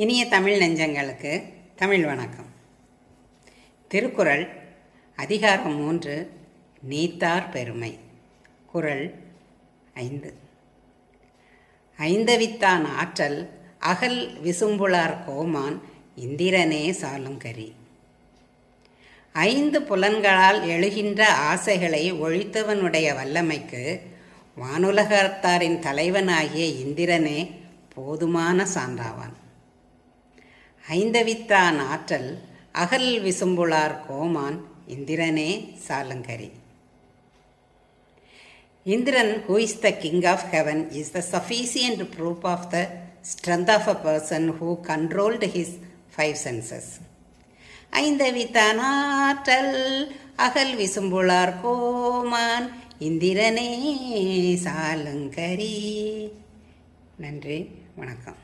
இனிய தமிழ் நெஞ்சங்களுக்கு தமிழ் வணக்கம். திருக்குறள் அதிகாரம் 3 நீத்தார் பெருமை. குறள் 5. ஐந்தவித்தான் ஆற்றல் அகல் விசும்புளார் கோமான் இந்திரனே சாலுங்கரி. 5 புலன்களால் எழுகின்ற ஆசைகளை ஒழித்தவனுடைய வல்லமைக்கு வானுலகத்தாரின் தலைவனாகிய இந்திரனே போதுமான சான்றாவான். ஐந்தவித்தான் ஆற்றல் அகல் விசும்புளார் கோமான் இந்திரனே சாலுங்கரி. Indran, who is the king of heaven, is the sufficient proof of the strength of a person who controlled his 5 senses. ஐந்தவித்தான் ஆற்றல் அகல் விசும்புளார் கோமான் இந்திரனே சாலுங்கரி. நன்றி, வணக்கம்.